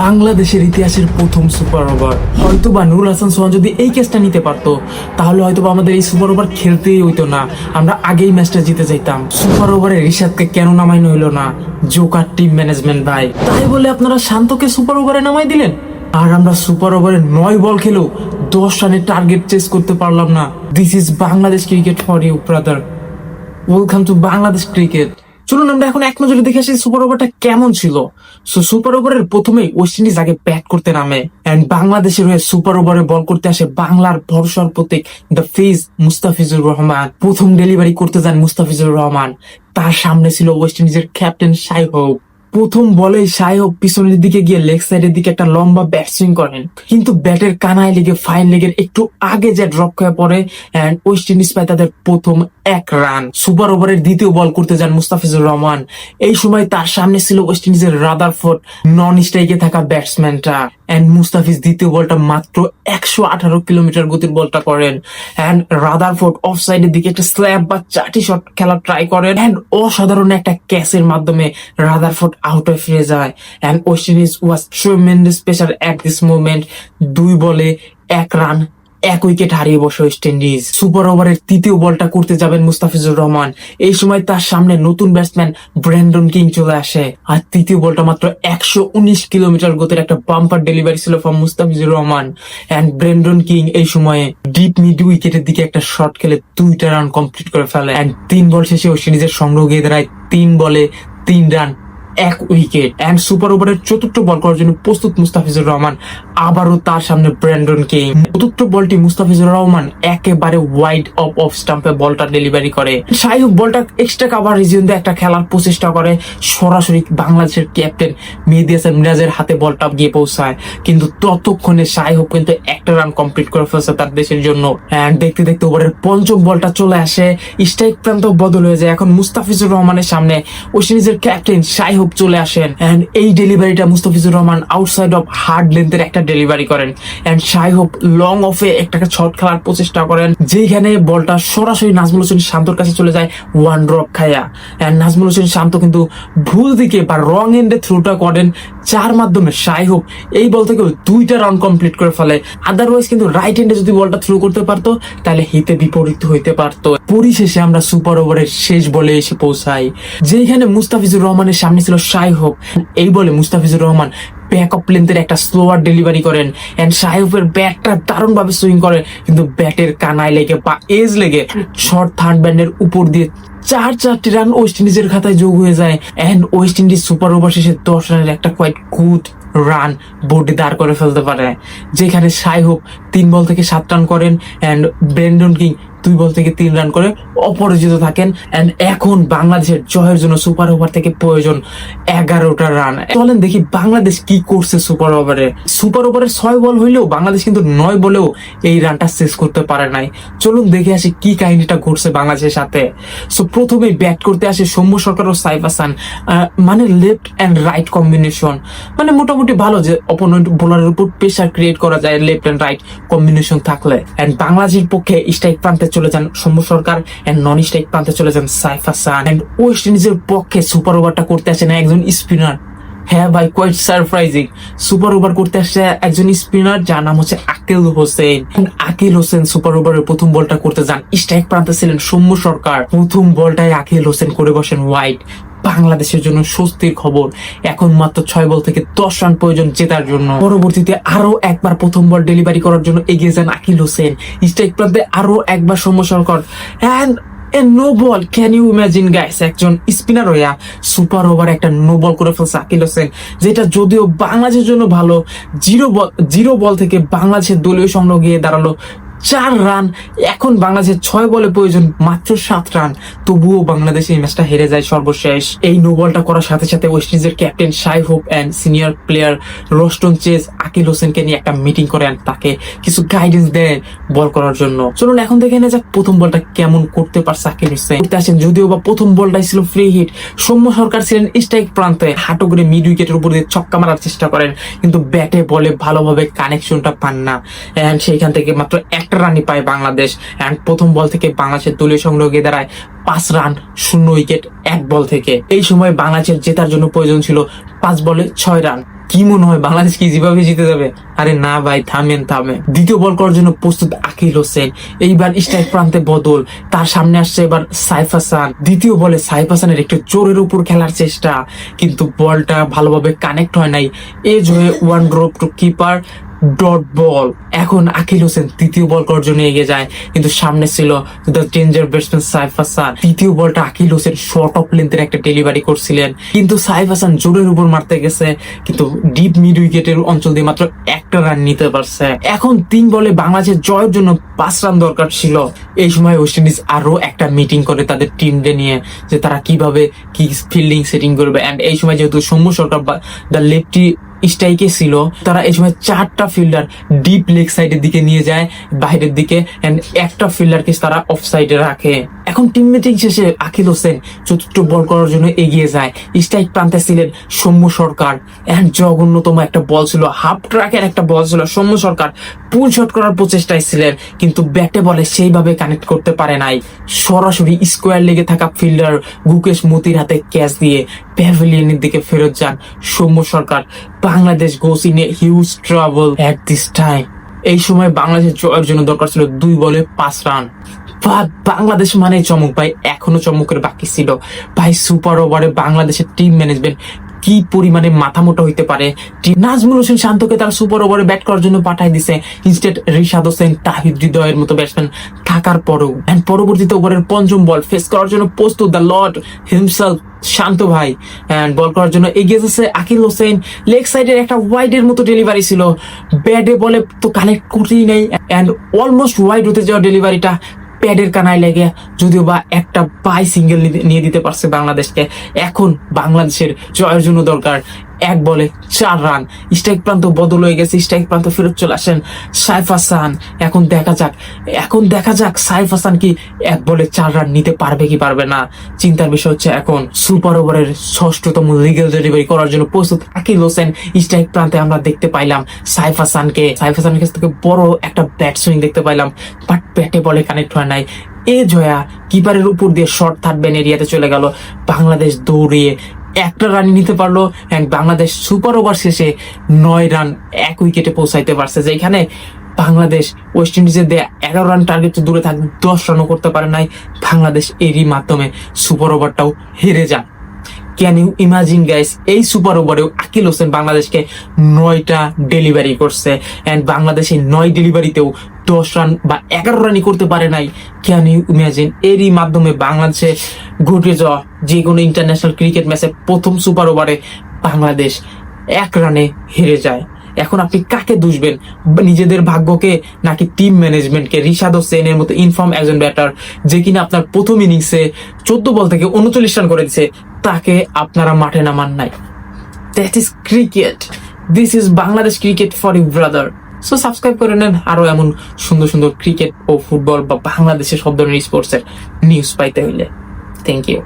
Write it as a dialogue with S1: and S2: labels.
S1: বাংলাদেশের ইতিহাসের প্রথম সুপার ওভার। হয়তো বা নুরুল হাসান সোহান যদি এই কেসটা নিতে পারতো তাহলে হয়তো বা আমাদের এই সুপার ওভার খেলতেই হইতো না, আমরা আগেই ম্যাচটা জিতে যাইতাম। সুপার ওভারে রিশাদকে কেন নামাইনো হইলো না? জোকার টিম ম্যানেজমেন্ট ভাই। তাই বলে আপনারা শান্তকে সুপার ওভারে নামাই দিলেন, আর আমরা সুপার ওভারে 9 বল খেলেও 10 রানের টার্গেট চেস করতে পারলাম না। This is Bangladesh cricket for you brother. Welcome to Bangladesh cricket. চলুন আমরা এখন এক নজরে দেখে আসি সুপার ওভারটা কেমন ছিল। সুপার ওভারের প্রথমেই ওয়েস্ট ইন্ডিজ আগে ব্যাট করতে নামে এন্ড বাংলাদেশের হয়ে সুপার ওভারে বল করতে আসে বাংলার ভরসার প্রতীক দ্য ফেস মুস্তাফিজুর রহমান। প্রথম ডেলিভারি করতে যান মুস্তাফিজুর রহমান, তার সামনে ছিল ওয়েস্ট ইন্ডিজের ক্যাপ্টেন শাইব। প্রথম বলে শাইব পিছনের দিকে গিয়ে লেগ সাইডের দিকে একটা লম্বা ব্যাট সুইং করেন, কিন্তু ব্যাটের কানায় লেগে ফাইন লেগের একটু আগে যে ড্রপ হয়ে পড়ে এন্ড ওয়েস্ট ইন্ডিজ পায় তাদের প্রথম 1 রান। সুপার ওভারের দ্বিতীয় বল করতে যান মুস্তাফিজুর রহমান। এই সময় তার সামনে ছিল ওয়েস্ট ইন্ডিজের রাদারফোর্ড, নন স্ট্রাইকে থাকা ব্যাটসম্যানটা। এন্ড মুস্তাফিজ দ্বিতীয় বলটা মাত্র 118 কিলোমিটার গতির বলটা করেন এন্ড রাদারফোর্ড অফ সাইডের দিকে একটা স্ল্যাব বা 4টি শট খেলা ট্রাই করেন এন্ড অসাধারণ একটা ক্যাচের মাধ্যমে রাদারফোর্ড আউট হয়ে ফিরে যায় and West Indies was tremendous pressure at this moment. 2 বলে 1 রান, 1 উইকেট হারিয়ে বসে ওয়েস্ট ইন্ডিজ। সুপার ওভারের তৃতীয় বলটা করতে যাবেন মুস্তাফিজুর রহমান। এই সময় তার সামনে নতুন ব্যাটসম্যান ব্রেন্ডন কিং চলে আসে, আর তৃতীয় বলটা মাত্র 119 কিলোমিটার গতির একটা বাম্পার ডেলিভারি ছিল from Mustafizur Rahman and Brendon King এই সময়ে ডিপ মিড উইকেটের দিকে একটা শট খেলে 2টা রান কমপ্লিট করে ফেলে এন্ড 3 বল শেষে ওয়েস্ট ইন্ডিজের সংগ্রহ গিয়ে দাঁড়ায় 3 বলে 3 রান, 1 উইকেট এন্ড সুপার ওভারের চতুর্থ বল করার জন্য প্রস্তুত মুস্তাফিজুর রহমান। আবারও তার সামনে ব্রেন্ডন কিং। চতুর্থ বলটি মুস্তাফিজুর রহমান একেবারে ওয়াইড অফ স্টাম্পে বলটা ডেলিভারি করে। শাইব বলটা এক্সট্রা কাভার রিজিয়ন দিয়ে একটা খেলার প্রচেষ্টা করে, সরাসরি বাংলাদেশের ক্যাপ্টেন মেহেদী হাসান মিরাজের হাতে বলটা গিয়ে পৌঁছায়, কিন্তু ততক্ষণে শাইব কিন্তু 1টা রান কমপ্লিট করে ফেলছে তার দেশের জন্য। এন্ড দেখতে দেখতে ওভারের পঞ্চম বলটা চলে আসে, স্ট্রাইক প্রান্ত বদল হয়ে যায়। এখন মুস্তাফিজুর রহমানের সামনে ওয়েস্ট ইন্ডিজের ক্যাপ্টেন শাইব চলে আসেন এন্ড এই ডেলিভারিটা Mustafizur Rahman outside off hard লেন্থের একটা ডেলিভারি করেন এন্ড শাইব লং অফে একটা শট খেলার প্রচেষ্টা করেন, যেখানে বলটা সরাসরি নাজমুল হোসেন শান্তর কাছে চলে যায় 1 ড্রপ খায়া এন্ড নাজমুল হোসেন শান্ত কিন্তু ভুল দিকে বা রং এন্ডে থ্রোটা করেন, যার মাধ্যমে শাইব এই বল থেকে 2টা রান কমপ্লিট করে ফেলে। আদারওয়াইজ কিন্তু রাইট হ্যান্ডে যদি বলটা থ্রো করতে পারতো তাহলে হিতে বিপরীত হইতে পারতো। পরিশেষে আমরা সুপার ওভারের শেষ বলে এসে পৌঁছাই, যেখানে মুস্তাফিজুর রহমানের সামনে ছিল শাইব। এই বলে মুস্তাফিজুর রহমান ব্যাক অফ লেন্থের একটা স্লোয়ার ডেলিভারি করেন এন্ড শাইবের ব্যাটটা দারুণ ভাবে সুইং করে, কিন্তু ব্যাটের কানায় লেগে বা এজ লেগে শর্ট থার্ড ব্যান্ডের উপর দিয়ে 4টি রান ওয়েস্ট ইন্ডিজের খাতায় যোগ হয়ে যায় and West Indies super over শেষে 10 রানের একটা কোয়াইট গুড রান বোর্ডে দাঁড় করে ফেলতে পারে, যেখানে শাইব 3 বল থেকে 7 রান করেন এন্ড ব্রেন্ডন কিং 2 বল থেকে 3 রান করে অপরাজিত থাকেন এন্ড এখন বাংলাদেশের জয়ের জন্য সুপার ওভার থেকে প্রয়োজন 11টা রান। চলেন দেখি বাংলাদেশ কি করছে সুপার ওভারে। সুপার ওভারের 6 বল হইলেও বাংলাদেশ কিন্তু 9 বলেও এই রানটা শেষ করতে পারে নাই। চলুন দেখে আসি কি কাহিনীটা ঘটছে বাংলাদেশের সাথে। সো প্রথমে ব্যাট করতে আসে সৌম্য সরকার ও সাইফ হাসান, মানে লেফট এন্ড রাইট কম্বিনেশন, মানে মোটামুটি ভালো যে অপোনেন্ট বোলারের উপর প্রেসার ক্রিয়েট করা যায় লেফট এন্ড রাইট কম্বিনেশন থাকলে। এন্ড বাংলাদেশের পক্ষে স্ট্রাইক প্রান্তে চলে যান Soumya Sarkar and non strike প্রান্তে চলে যান সাইফ হাসান এন্ড ওয়েস্ট ইন্ডিজের পক্ষে সুপার ওভারটা করতে আসে না একজন স্পিনার। হ্যাঁ ভাই, কোয়াইট সারপ্রাইজিং, সুপার ওভার করতে আসছে একজন স্পিনার যার নাম হচ্ছে আকিল হোসেন। আকিল হোসেন সুপার ওভারের প্রথম বলটা করতে যান, স্ট্রাইক প্রান্তে ছিলেন সৌম্য সরকার। প্রথম বলটাই আকিল হোসেন করে বসেন ওয়াইড। বাংলাদেশের জন্য স্বস্তির খবর, এখন মাত্র 6 বল থেকে 10 রান প্রয়োজন জেতার জন্য। পরবর্তীতে আরো একবার প্রথম বল ডেলিভারি করার জন্য এগিয়ে যান আকিল হোসেন, স্ট্রাইক প্রান্তে আরো একবার Soumya Sarkar and no ball. Can you imagine guys, একজন স্পিনার হইয়া সুপার ওভার একটা নো বল করে ফেলছে আকিল হোসেন, যেটা যদিও বাংলাদেশের জন্য ভালো। 0 বল থেকে বাংলাদেশের দলীয় সংগ্রহ গিয়ে দাঁড়ালো 4 রান। এখন বাংলাদেশের 6 বলে প্রয়োজন মাত্র 7 রান, তবুও বাংলাদেশ এই ম্যাচটা হেরে যায় সর্বশেষ। এই নো বলটা করার সাথে সাথে ওয়েস্ট ইন্ডিজের ক্যাপ্টেন শাইব and senior player Roston Chase Akeal হোসেনকে নিয়ে একটা মিটিং করেন, তাকে কিছু গাইডেন্স দেন বল করার জন্য। চলুন এখন দেখে নেওয়া যাক প্রথম বলটা কেমন করতে পারছে আকিল হোসেন। করতে আসেন, যদিও বা প্রথম বলটাই ছিল ফ্রি হিট। সৌম্য সরকার ছিলেন স্ট্রাইক প্রান্তে, হাঁটু করে মিড উইকেটের উপর দিয়ে ছক্কা মারার চেষ্টা করেন, কিন্তু ব্যাটে বলে ভালোভাবে কানেকশনটা পান না এন্ড সেইখান থেকে মাত্র 1 একটা রানই পায় বাংলাদেশ। এন্ড প্রথম বল থেকে বাংলাদেশের দলীয় সংগ্রহ গিয়ে দাঁড়ায় 5 রান 0 উইকেট 1 বল থেকে। এই সময় বাংলাদেশের জেতার জন্য প্রয়োজন ছিল 5 বলে 6 রান। কি মনে হয় বাংলাদেশ কি যেভাবে জিতে যাবে? আরে না ভাই, থামেন। দ্বিতীয় বল করার জন্য প্রস্তুত আকিল হোসেন। এইবার স্ট্রাইক প্রান্তে বদল, তার সামনে আসছে এবার সাইফ হাসান। দ্বিতীয় বলে সাইফ হাসানের একটু জোরের উপর খেলার চেষ্টা, কিন্তু বলটা ভালোভাবে কানেক্ট হয় নাই। এজ হয়ে 1 drop to keeper, dot ball. এখন আকিল হোসেন তৃতীয় বল করার জন্য এগিয়ে যায়, কিন্তু সামনে ছিল the danger batsman Saif Hasan. তৃতীয় বলটা আকিল হোসেন শর্ট অফ লেন্থের একটা ডেলিভারি করছিলেন, কিন্তু সাইফ হাসান জোরের উপর মারতে গেছে, কিন্তু ডিপ মিড উইকেটের অঞ্চল দিয়ে মাত্র একটা রান নিতে পারছে। এখন 3 বলে বাংলাদেশের জয়ের জন্য 5 রান দরকার ছিল। এই সময় ওয়েস্ট ইন্ডিজ আরো একটা মিটিং করে তাদের টিমকে নিয়ে, যে তারা কিভাবে কি ফিল্ডিং সেটিং করবে। এন্ড এই সময় যেহেতু সৌম্য সরকার দ্য লেফটি স্ট্রাইকে ছিল, তারা এই সময় 4টা ফিল্ডার ডিপ লেগ সাইডের দিকে নিয়ে যায়, বাইরের দিকে, এন্ড একটা ফিল্ডারকে তারা অফ সাইডে রাখে। এখন টিম মিটিং শেষে আকিল হোসেন চতুর্থ বল করার জন্য এগিয়ে যায়। স্ট্রাইক প্রান্তে ছিলেন সৌম্য সরকার, এন্ড জঘন্যতম একটা বল ছিল, হাফ ট্র্যাকের একটা বল ছিল। সৌম্য সরকার পুল শট করার প্রচেষ্টায় ছিলেন, কিন্তু ব্যাটে বলে সেইভাবে কানেক্ট করতে পারে নাই। সরাসরি স্কোয়ার লেগে থাকা ফিল্ডার গুকেশ মতির হাতে ক্যাচ দিয়ে প্যাভিলিয়নের দিকে ফেরত যান Soumya Sarkar. Bangladesh goes in a huge trouble at this time. এই সময় বাংলাদেশের জয়ের জন্য দরকার ছিল 2 বলে 5 রান। বাংলাদেশ মানে চমক ভাই, এখনো চমকের বাকি ছিল ভাই। সুপার ওভারে বাংলাদেশের টিম ম্যানেজমেন্ট কি পরিমাণে মাথা মোটা হইতে পারে। নাজমুল হোসেন শান্তকে তারা সুপার ওভারে ব্যাট করার জন্য পাঠাই দিছে, ইনস্টেড রিশাদ হোসেন, তাহিদ হৃদয়ের মতো ব্যাটসম্যান থাকার পরেও। এন্ড পরবর্তীতে ওভারের 5ম বল ফেস করার জন্য প্রস্তুত দ্য লর্ড হিমসেলফ শান্ত ভাই। এন্ড বল করার জন্য এগিয়ে যাচ্ছে আকিল হোসেন। লেগ সাইডের একটা ওয়াইডের মতো ডেলিভারি ছিল, ব্যাটে বলে তো কানেক্ট করতেই নাই। এন্ড অলমোস্ট ওয়াইড হতে যাওয়া ডেলিভারিটা প্যাডের কানায় লেগে যদিও বা একটা বাই সিঙ্গেল নিয়ে দিতে পারছে বাংলাদেশকে। এখন বাংলাদেশের জয়ের জন্য দরকার 1 বলে 4 রান। স্ট্রাইক প্রান্ত বদল হয়ে গেছে, স্ট্রাইক প্রান্ত ফেরত চলে আসেন সাইফ হাসান। এখন দেখা যাক সাইফ হাসান কি 1 বলে 4 রান নিতে পারবে কি পারবে না। চিন্তার বিষয় হচ্ছে এখন সুপার ওভারের 6ষ্ঠতম লিগেল ডেলিভারি করার জন্য প্রস্তুত আকিল হোসেন। স্ট্রাইক প্রান্তে আমরা দেখতে পাইলাম সাইফ হাসানের কাছ থেকে বড় একটা ব্যাট সুইং দেখতে পাইলাম, বাট ব্যাটে বলে কানেক্ট হয় নাই। এ জয়া কিপারের উপর দিয়ে শর্ট থার্ড ব্যান এরিয়াতে চলে গেল। বাংলাদেশ দৌড়িয়ে একটা রান নিতে পারলো, এন্ড বাংলাদেশ সুপার ওভার শেষে 9 রান 1 উইকেটে পৌঁছাইতে পারছে, যেখানে বাংলাদেশ ওয়েস্ট ইন্ডিজের দেয়া 11 রান টার্গেট দূরে থাকবে, 10 রানও করতে পারে নাই। বাংলাদেশ এরই মাধ্যমে সুপার ওভারটাও হেরে যায়। ক্যান ইউ ইমাজিন গাইস, এই সুপার ওভারেও আকিল হোসেন বাংলাদেশকে 9টা ডেলিভারি করছে, এন্ড বাংলাদেশ এই 9 ডেলিভারিতেও 10 রান বা 11 রানই করতে পারে নাই। ক্যান ইউ ইমাজিন, এরই মাধ্যমে বাংলাদেশে ঘটে যাওয়া যে কোনো ইন্টারন্যাশনাল ক্রিকেট ম্যাচে প্রথম সুপার ওভারে বাংলাদেশ 1 রানে হেরে যায়। এখন আপনি কাকে দুষবেন, নিজেদের ভাগ্যকে নাকি টিম ম্যানেজমেন্টকে? রিশাদ হোসেনের মতো ইনফর্ম একজন ব্যাটার, যে কিনা আপনার প্রথম ইনিংসে 14 বল থেকে 39 রান করে দিচ্ছে, তাকে আপনারা মাঠে নামান নাই। That is cricket, this is Bangladesh cricket for you brother. So subscribe করে নেন আরো এমন সুন্দর সুন্দর ক্রিকেট ও ফুটবল বা বাংলাদেশের সব ধরনের স্পোর্টসের নিউজ পাইতে হইলে। Thank you.